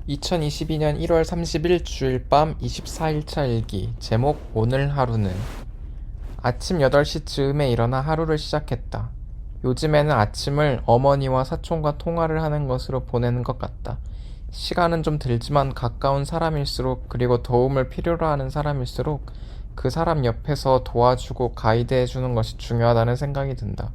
2022년 1월 30일 주일 밤 24일차 일기. 제목 오늘 하루는. 아침 8시 즈음에 일어나 하루를 시작했다. 요즘에는 아침을 어머니와 사촌과 통화를 하는 것으로 보내는 것 같다. 시간은 좀 들지만 가까운 사람일수록, 그리고 도움을 필요로 하는 사람일수록 그 사람 옆에서 도와주고 가이드해주는 것이 중요하다는 생각이 든다.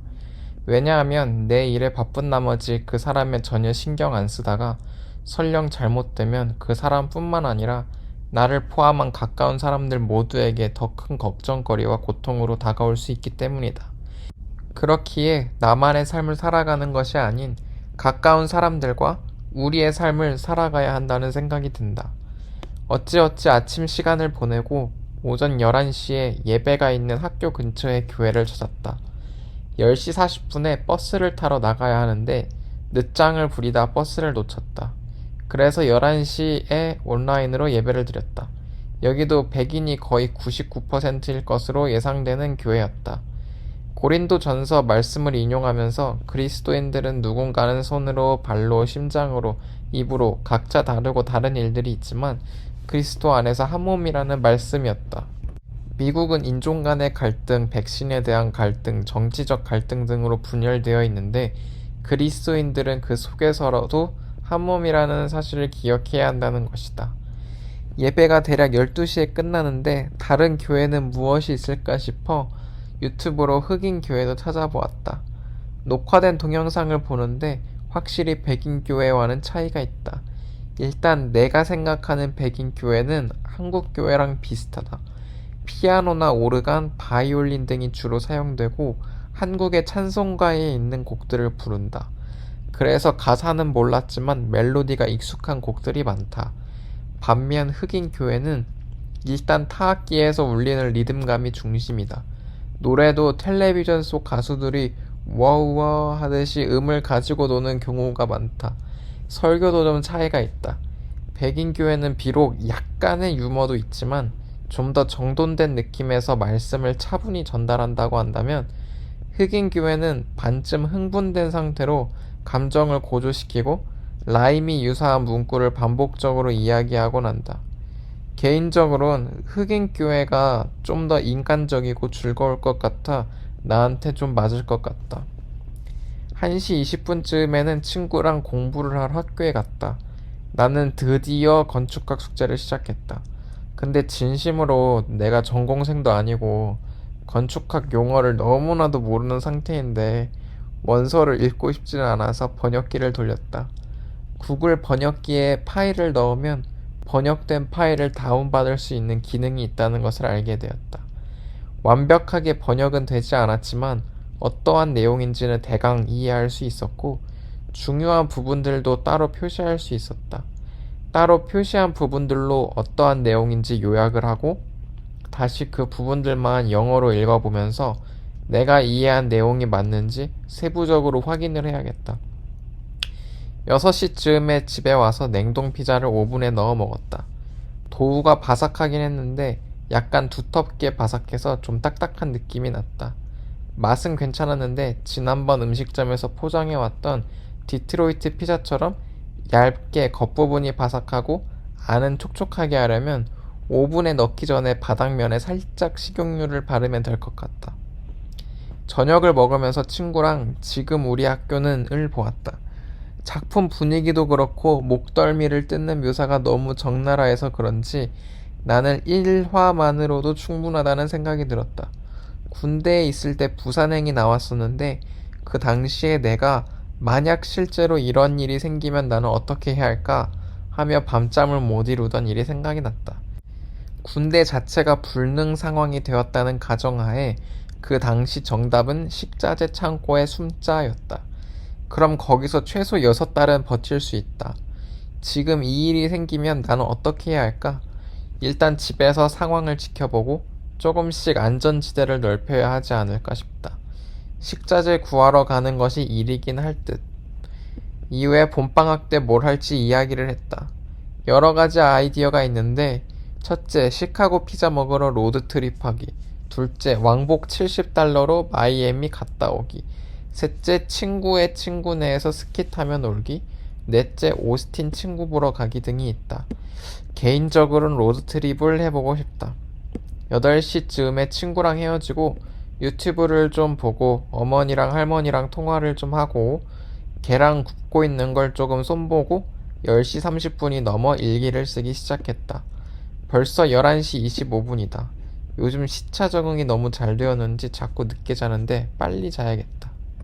왜냐하면 내 일에 바쁜 나머지 그 사람에 전혀 신경 안 쓰다가 설령 잘못되면 그 사람뿐만 아니라 나를 포함한 가까운 사람들 모두에게 더 큰 걱정거리와 고통으로 다가올 수 있기 때문이다. 그렇기에 나만의 삶을 살아가는 것이 아닌 가까운 사람들과 우리의 삶을 살아가야 한다는 생각이 든다. 어찌어찌 아침 시간을 보내고 오전 11시에 예배가 있는 학교 근처의 교회를 찾았다. 10시 40분에 버스를 타러 나가야 하는데 늦장을 부리다 버스를 놓쳤다. 그래서 11시에 온라인으로 예배를 드렸다. 여기도 백인이 거의 99%일 것으로 예상되는 교회였다. 고린도 전서 말씀을 인용하면서 그리스도인들은 누군가는 손으로, 발로, 심장으로, 입으로 각자 다르고 다른 일들이 있지만 그리스도 안에서 한 몸이라는 말씀이었다. 미국은 인종 간의 갈등, 백신에 대한 갈등, 정치적 갈등 등으로 분열되어 있는데 그리스도인들은 그 속에서라도 한 몸이라는 사실을 기억해야 한다는 것이다. 예배가 대략 12시에 끝나는데 다른 교회는 무엇이 있을까 싶어 유튜브로 흑인 교회도 찾아보았다. 녹화된 동영상을 보는데 확실히 백인 교회와는 차이가 있다. 일단 내가 생각하는 백인 교회는 한국 교회랑 비슷하다. 피아노나 오르간, 바이올린 등이 주로 사용되고 한국의 찬송가에 있는 곡들을 부른다. 그래서 가사는 몰랐지만 멜로디가 익숙한 곡들이 많다. 반면 흑인 교회는 일단 타악기에서 울리는 리듬감이 중심이다. 노래도 텔레비전 속 가수들이 와우와 하듯이 음을 가지고 노는 경우가 많다. 설교도 좀 차이가 있다. 백인 교회는 비록 약간의 유머도 있지만 좀 더 정돈된 느낌에서 말씀을 차분히 전달한다고 한다면 흑인 교회는 반쯤 흥분된 상태로 감정을 고조시키고 라임이 유사한 문구를 반복적으로 이야기하곤 한다. 개인적으로는 흑인 교회가 좀 더 인간적이고 즐거울 것 같아 나한테 좀 맞을 것 같다. 1시 20분쯤에는 친구랑 공부를 하러 학교에 갔다. 나는 드디어 건축학 숙제를 시작했다. 근데 진심으로 내가 전공생도 아니고 건축학 용어를 너무나도 모르는 상태인데 원서를 읽고 싶지는 않아서 번역기를 돌렸다. 구글 번역기에 파일을 넣으면 번역된 파일을 다운받을 수 있는 기능이 있다는 것을 알게 되었다. 완벽하게 번역은 되지 않았지만 어떠한 내용인지는 대강 이해할 수 있었고 중요한 부분들도 따로 표시할 수 있었다. 따로 표시한 부분들로 어떠한 내용인지 요약을 하고 다시 그 부분들만 영어로 읽어보면서 내가 이해한 내용이 맞는지 세부적으로 확인을 해야겠다. 6시쯤에 집에 와서 냉동 피자를 오븐에 넣어 먹었다. 도우가 바삭하긴 했는데 약간 두텁게 바삭해서 좀 딱딱한 느낌이 났다. 맛은 괜찮았는데 지난번 음식점에서 포장해왔던 디트로이트 피자처럼 얇게 겉부분이 바삭하고 안은 촉촉하게 하려면 오븐에 넣기 전에 바닥면에 살짝 식용유를 바르면 될 것 같다. 저녁을 먹으면서 친구랑 지금 우리 학교는 을 보았다. 작품 분위기도 그렇고 목덜미를 뜯는 묘사가 너무 적나라해서 그런지 나는 1화만으로도 충분하다는 생각이 들었다. 군대에 있을 때 부산행이 나왔었는데 그 당시에 내가 만약 실제로 이런 일이 생기면 나는 어떻게 해야 할까 하며 밤잠을 못 이루던 일이 생각이 났다. 군대 자체가 불능 상황이 되었다는 가정하에 그 당시 정답은 식자재 창고의 숨자였다. 그럼 거기서 최소 6달은 버틸 수 있다. 지금 이 일이 생기면 나는 어떻게 해야 할까? 일단 집에서 상황을 지켜보고 조금씩 안전지대를 넓혀야 하지 않을까 싶다. 식자재 구하러 가는 것이 일이긴 할 듯. 이후에 봄방학 때 뭘 할지 이야기를 했다. 여러 가지 아이디어가 있는데 첫째, 시카고 피자 먹으러 로드트립 하기. 둘째, 왕복 $70로 마이애미 갔다 오기. 셋째, 친구의 친구 내에서 스키 타며 놀기. 넷째 오스틴 친구 보러 가기 등이 있다. 개인적으로는 로드트립을 해보고 싶다. 8시쯤에 친구랑 헤어지고 유튜브를 좀 보고 어머니랑 할머니랑 통화를 좀 하고 걔랑 굽고 있는 걸 조금 손보고 10시 30분이 넘어 일기를 쓰기 시작했다. 벌써 11시 25분이다. 요즘 시차 적응이 너무 잘 되었는지 자꾸 늦게 자는데 빨리 자야겠다.